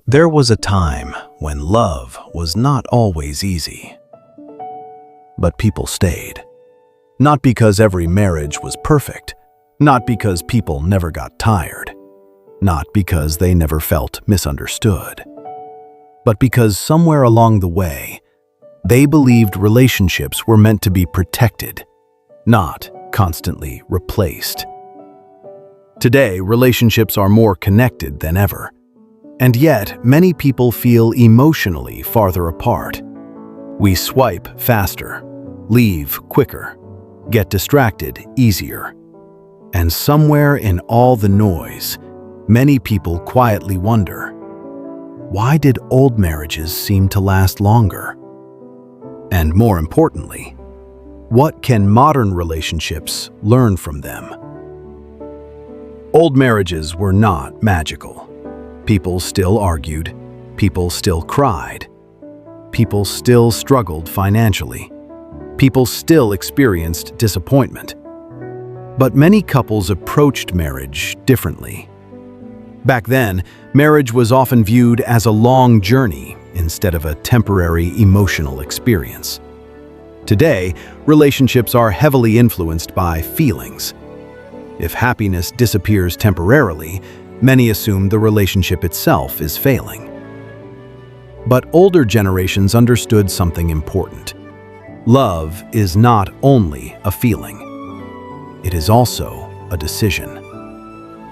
There was a time when love was not always easy. But people stayed. Not because every marriage was perfect, not because people never got tired, not because they never felt misunderstood, but because somewhere along the way, they believed relationships were meant to be protected, not constantly replaced. Today, relationships are more connected than ever. And yet, many people feel emotionally farther apart. We swipe faster, leave quicker, get distracted easier. And somewhere in all the noise, many people quietly wonder, why did old marriages seem to last longer? And more importantly, what can modern relationships learn from them? Old marriages were not magical. People still argued, people still cried, people still struggled financially, people still experienced disappointment. But many couples approached marriage differently. Back then, marriage was often viewed as a long journey instead of a temporary emotional experience. Today, relationships are heavily influenced by feelings. If happiness disappears temporarily, many assume the relationship itself is failing. But older generations understood something important. Love is not only a feeling. It is also a decision.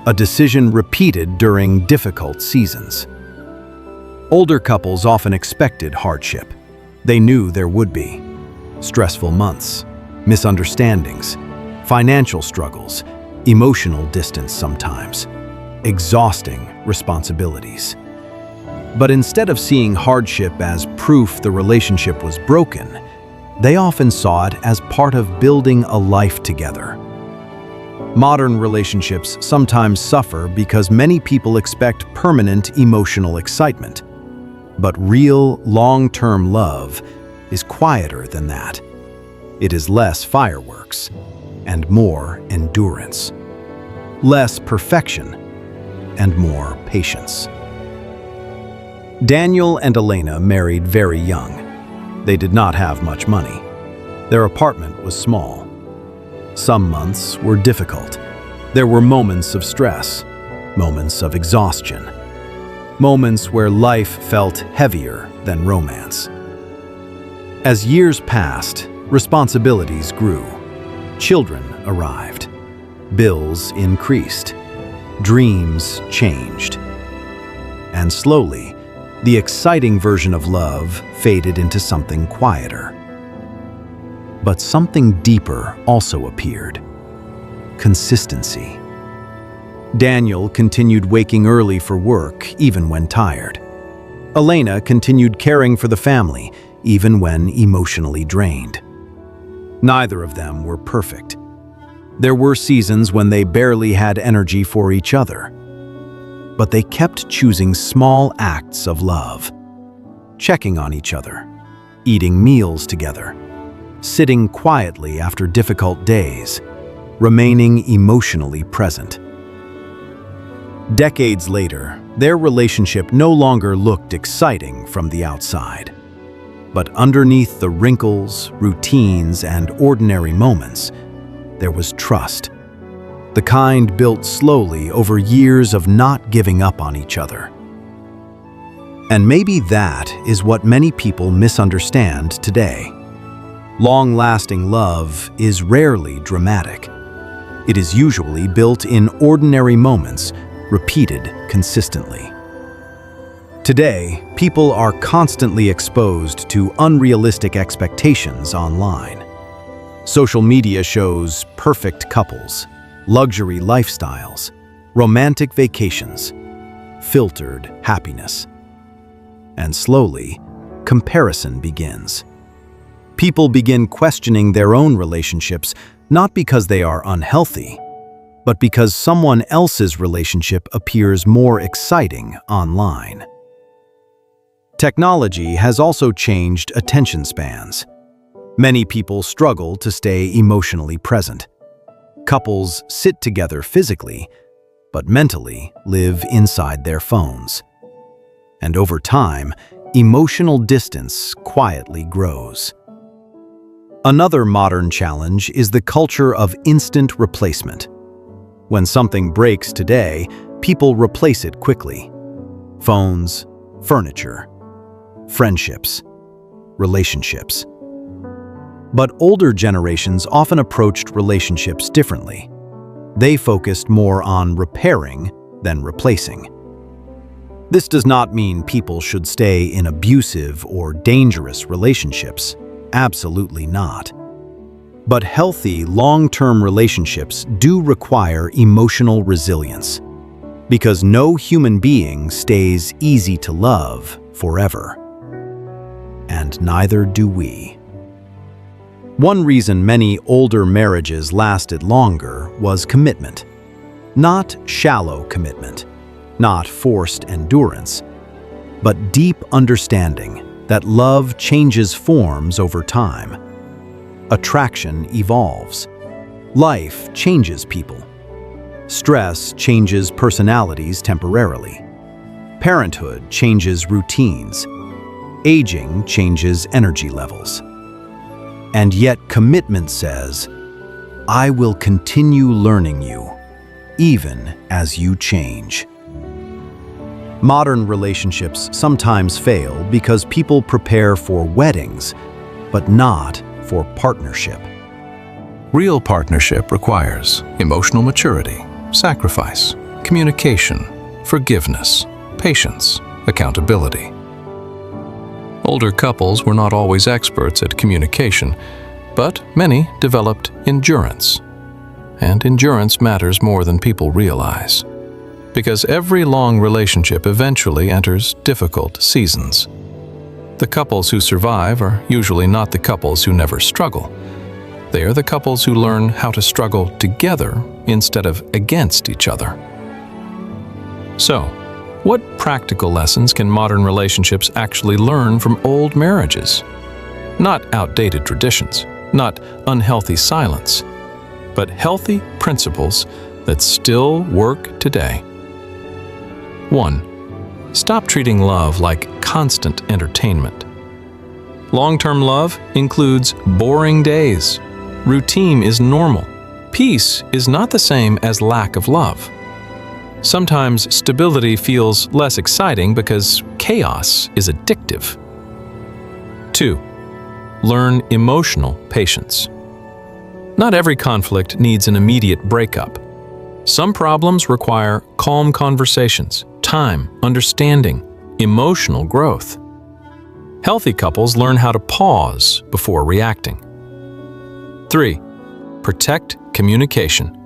A decision repeated during difficult seasons. Older couples often expected hardship. They knew there would be stressful months, misunderstandings, financial struggles, emotional distance sometimes, exhausting responsibilities. But instead of seeing hardship as proof the relationship was broken, they often saw it as part of building a life together. Modern relationships sometimes suffer because many people expect permanent emotional excitement. But real, long-term love is quieter than that. It is less fireworks and more endurance. Less perfection and more patience. Daniel and Elena married very young. They did not have much money. Their apartment was small. Some months were difficult. There were moments of stress, moments of exhaustion, moments where life felt heavier than romance. As years passed, responsibilities grew. Children arrived. Bills increased. Dreams changed. And slowly, the exciting version of love faded into something quieter. But something deeper also appeared. Consistency. Daniel continued waking early for work, even when tired. Elena continued caring for the family, even when emotionally drained. Neither of them were perfect. There were seasons when they barely had energy for each other. But they kept choosing small acts of love, checking on each other, eating meals together, sitting quietly after difficult days, remaining emotionally present. Decades later, their relationship no longer looked exciting from the outside. But underneath the wrinkles, routines, and ordinary moments, there was trust. The kind built slowly over years of not giving up on each other. And maybe that is what many people misunderstand today. Long-lasting love is rarely dramatic. It is usually built in ordinary moments, repeated consistently. Today, people are constantly exposed to unrealistic expectations online. Social media shows perfect couples, luxury lifestyles, romantic vacations, filtered happiness. And slowly, comparison begins. People begin questioning their own relationships, not because they are unhealthy, but because someone else's relationship appears more exciting online. Technology has also changed attention spans. Many people struggle to stay emotionally present. Couples sit together physically, but mentally live inside their phones. and over time, emotional distance quietly grows. Another modern challenge is the culture of instant replacement. When something breaks today, people replace it quickly. Phones, furniture, friendships, relationships. But older generations often approached relationships differently. They focused more on repairing than replacing. This does not mean people should stay in abusive or dangerous relationships. Absolutely not. But healthy, long-term relationships do require emotional resilience, because no human being stays easy to love forever. And neither do we. One reason many older marriages lasted longer was commitment. Not shallow commitment, not forced endurance, but deep understanding that love changes forms over time. Attraction evolves. Life changes people. Stress changes personalities temporarily. Parenthood changes routines. Aging changes energy levels. And yet commitment says, "I will continue learning you, even as you change." Modern relationships sometimes fail because people prepare for weddings, but not for partnership. Real partnership requires emotional maturity, sacrifice, communication, forgiveness, patience, accountability. Older couples were not always experts at communication, but many developed endurance. And endurance matters more than people realize, because every long relationship eventually enters difficult seasons. The couples who survive are usually not the couples who never struggle. They are the couples who learn how to struggle together instead of against each other. So, what practical lessons can modern relationships actually learn from old marriages? Not outdated traditions, not unhealthy silence, but healthy principles that still work today. 1. Stop treating love like constant entertainment. Long-term love includes boring days. Routine is normal. Peace is not the same as lack of love. Sometimes stability feels less exciting because chaos is addictive. 2. Learn emotional patience. Not every conflict needs an immediate breakup. Some problems require calm conversations, time, understanding, emotional growth. Healthy couples learn how to pause before reacting. 3. Protect communication.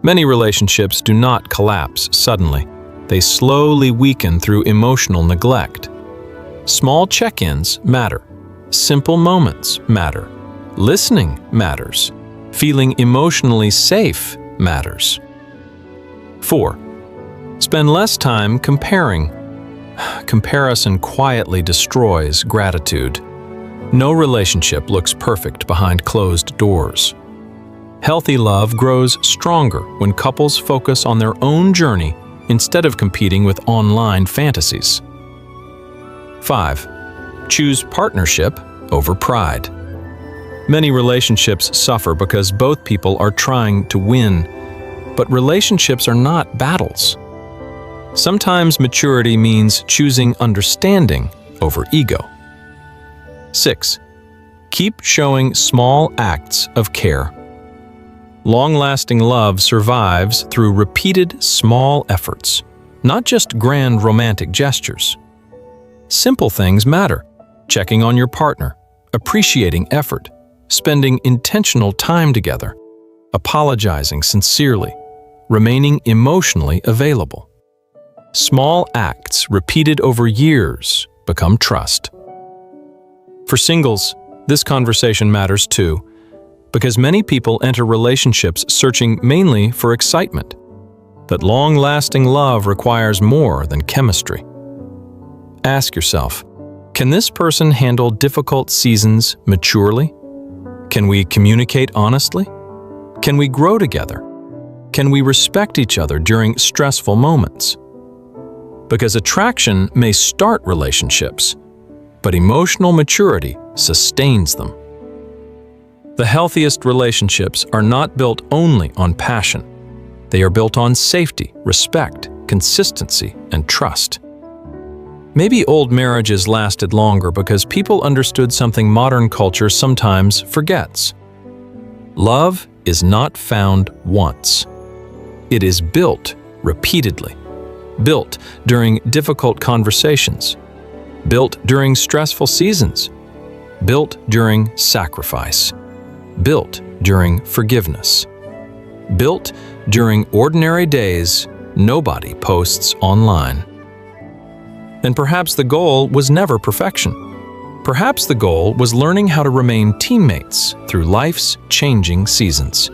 Many relationships do not collapse suddenly. They slowly weaken through emotional neglect. Small check-ins matter. Simple moments matter. Listening matters. Feeling emotionally safe matters. 4. Spend less time comparing. Comparison quietly destroys gratitude. No relationship looks perfect behind closed doors. Healthy love grows stronger when couples focus on their own journey instead of competing with online fantasies. 5. Choose partnership over pride. Many relationships suffer because both people are trying to win, but relationships are not battles. Sometimes maturity means choosing understanding over ego. 6. Keep showing small acts of care. Long-lasting love survives through repeated small efforts, not just grand romantic gestures. Simple things matter: checking on your partner, appreciating effort, spending intentional time together, apologizing sincerely, remaining emotionally available. Small acts repeated over years become trust. For singles, this conversation matters too, because many people enter relationships searching mainly for excitement. But long-lasting love requires more than chemistry. Ask yourself, can this person handle difficult seasons maturely? Can we communicate honestly? Can we grow together? Can we respect each other during stressful moments? Because attraction may start relationships, but emotional maturity sustains them. The healthiest relationships are not built only on passion. They are built on safety, respect, consistency, and trust. Maybe old marriages lasted longer because people understood something modern culture sometimes forgets. Love is not found once. It is built repeatedly. Built during difficult conversations. Built during stressful seasons. Built during sacrifice. Built during forgiveness. Built during ordinary days nobody posts online. And perhaps the goal was never perfection. Perhaps the goal was learning how to remain teammates through life's changing seasons.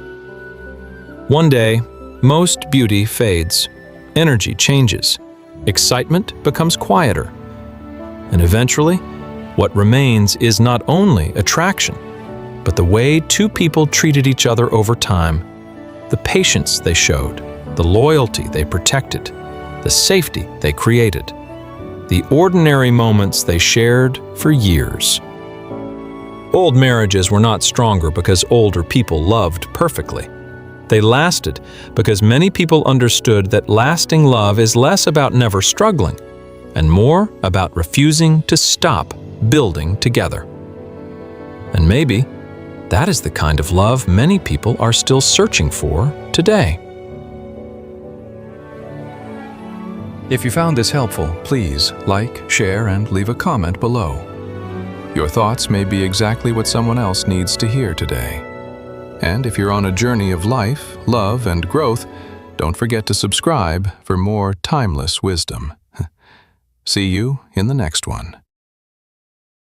One day, most beauty fades, energy changes, excitement becomes quieter, and eventually, what remains is not only attraction, but the way two people treated each other over time, the patience they showed, the loyalty they protected, the safety they created, the ordinary moments they shared for years. Old marriages were not stronger because older people loved perfectly. They lasted because many people understood that lasting love is less about never struggling and more about refusing to stop building together. And maybe that is the kind of love many people are still searching for today. If you found this helpful, please like, share, and leave a comment below. Your thoughts may be exactly what someone else needs to hear today. And if you're on a journey of life, love, and growth, don't forget to subscribe for more timeless wisdom. See you in the next one.